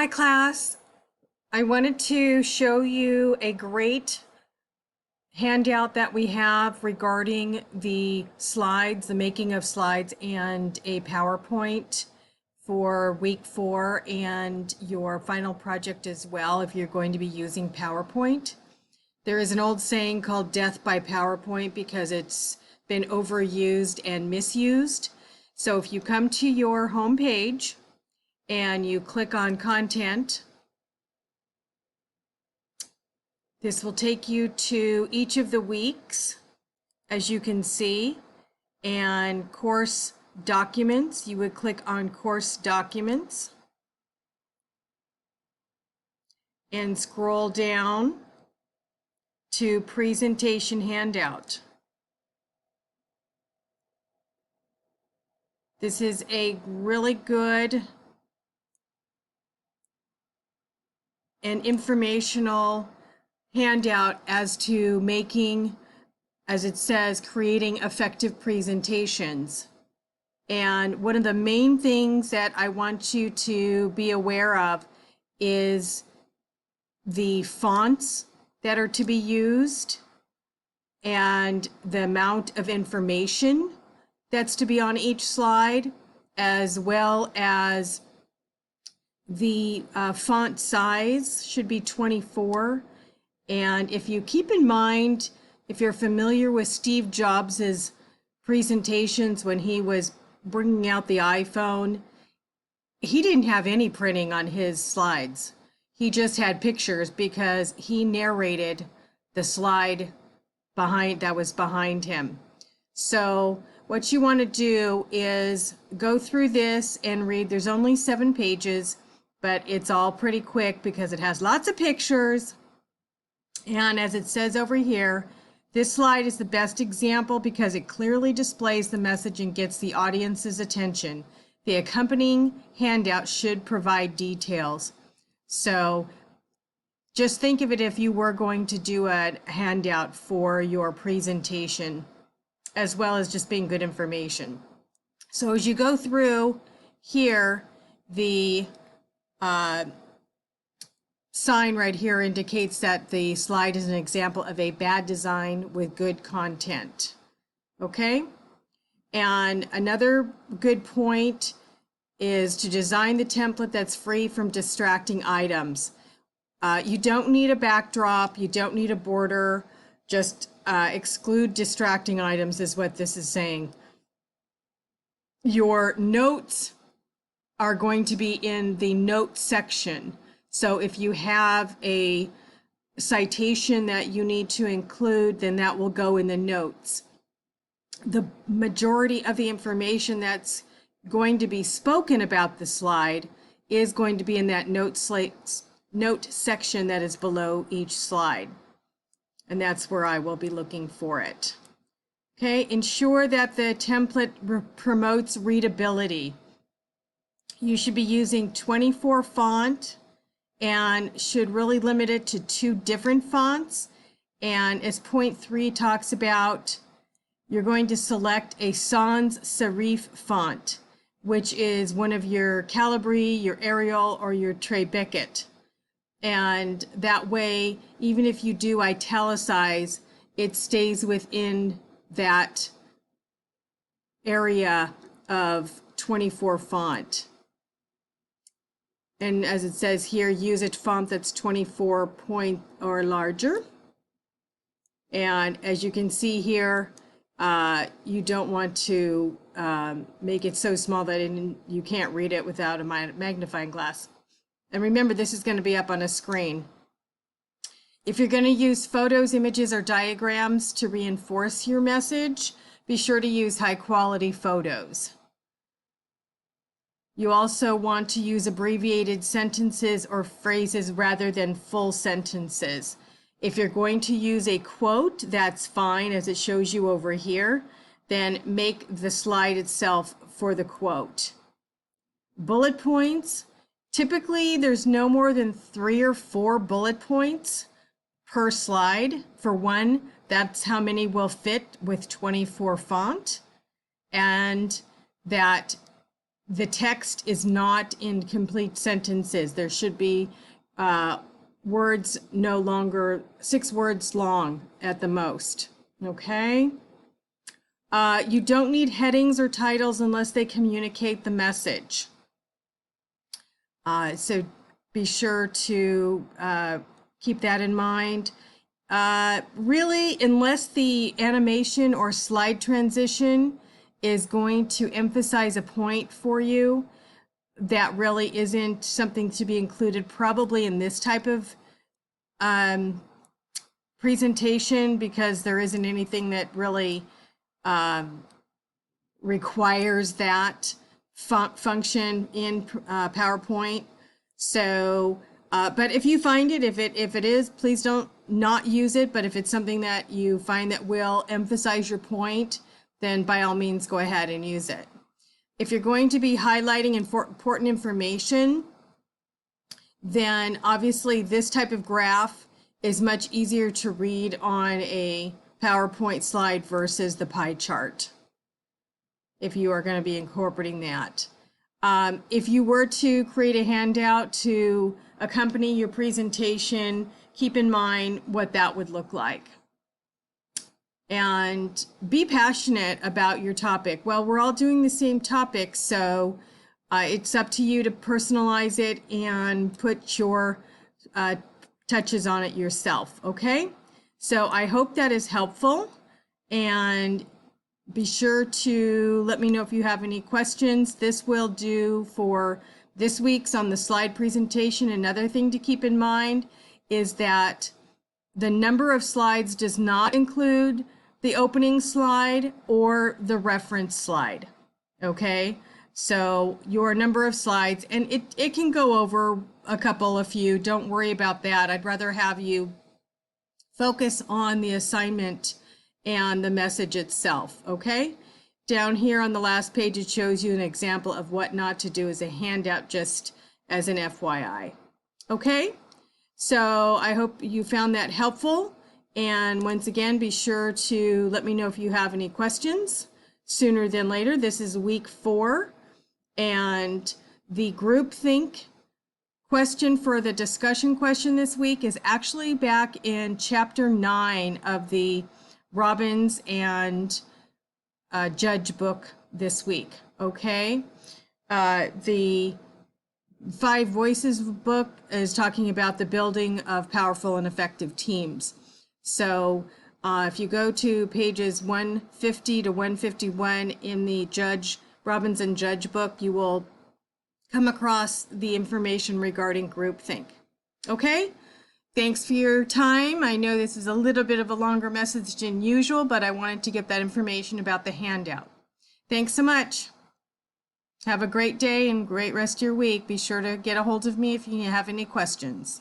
Hi class, I wanted to show you a great handout that we have regarding the slides, the making of slides, and a PowerPoint for week 4 and your final project as well if you're going to be using PowerPoint. There is an old saying called death by PowerPoint because it's been overused and misused. So if you come to your home page and you click on content, this will take you to each of the weeks, as you can see, and course documents. You would click on course documents and scroll down to presentation handout. This is a really good and informational handout as to making, as it says, creating effective presentations. And one of the main things that I want you to be aware of is the fonts that are to be used and the amount of information that's to be on each slide, as well as the font size should be 24. And if you keep in mind, if you're familiar with Steve Jobs's presentations when he was bringing out the iPhone, he didn't have any printing on his slides. He just had pictures because he narrated the slide that was behind him. So what you want to do is go through this and read. There's only 7 pages, but it's all pretty quick because it has lots of pictures. And as it says over here, this slide is the best example because it clearly displays the message and gets the audience's attention. The accompanying handout should provide details. So just think of it if you were going to do a handout for your presentation, as well as just being good information. So as you go through here, the sign right here indicates that the slide is an example of a bad design with good content. Okay? And another good point is to design the template that's free from distracting items. You don't need a backdrop, you don't need a border, just exclude distracting items is what this is saying. Your notes are going to be in the notes section. So if you have a citation that you need to include, then that will go in the notes. The majority of the information that's going to be spoken about the slide is going to be in that note section that is below each slide. And that's where I will be looking for it. Okay, ensure that the template promotes readability. You should be using 24 font and should really limit it to 2 different fonts. And as point 3 talks about, you're going to select a sans serif font, which is one of your Calibri, your Arial, or your Tribeca. And that way, even if you do italicize, it stays within that area of 24 font. And as it says here, use a font that's 24 point or larger. And as you can see here, you don't want to make it so small that you can't read it without a magnifying glass. And remember, this is going to be up on a screen. If you're going to use photos, images, or diagrams to reinforce your message, be sure to use high quality photos. You also want to use abbreviated sentences or phrases rather than full sentences. If you're going to use a quote, that's fine, as it shows you over here. Then make the slide itself for the quote. Bullet points. Typically, there's no more than 3 or 4 bullet points per slide. For one, that's how many will fit with 24 font. And that the text is not in complete sentences. There should be words no longer 6 words long at the most. Okay? You don't need headings or titles unless they communicate the message. So be sure to keep that in mind. Really, unless the animation or slide transition is going to emphasize a point for you, that really isn't something to be included probably in this type of presentation, because there isn't anything that really requires that function in PowerPoint. So, but if you find it, if it is, please don't not use it. But if it's something that you find that will emphasize your point, then by all means go ahead and use it. If you're going to be highlighting important information, then obviously this type of graph is much easier to read on a PowerPoint slide versus the pie chart, if you are going to be incorporating that. If you were to create a handout to accompany your presentation, keep in mind what that would look like. And be passionate about your topic. Well, we're all doing the same topic, so it's up to you to personalize it and put your touches on it yourself, okay? So I hope that is helpful, and be sure to let me know if you have any questions. This will do for this week's on the slide presentation. Another thing to keep in mind is that the number of slides does not include the opening slide or the reference slide, okay? So your number of slides, and it can go over a few, don't worry about that. I'd rather have you focus on the assignment and the message itself, okay? Down here on the last page, it shows you an example of what not to do as a handout, just as an FYI, okay? So I hope you found that helpful. And once again, be sure to let me know if you have any questions sooner than later. This is week 4, and the groupthink question for the discussion question this week is actually back in chapter 9 of the Robbins and Judge book this week, okay? The 5 Voices book is talking about the building of powerful and effective teams. So if you go to pages 150 to 151 in the Robbins and Judge book, you will come across the information regarding groupthink. Okay? Thanks for your time. I know this is a little bit of a longer message than usual, but I wanted to get that information about the handout. Thanks so much. Have a great day and great rest of your week. Be sure to get a hold of me if you have any questions.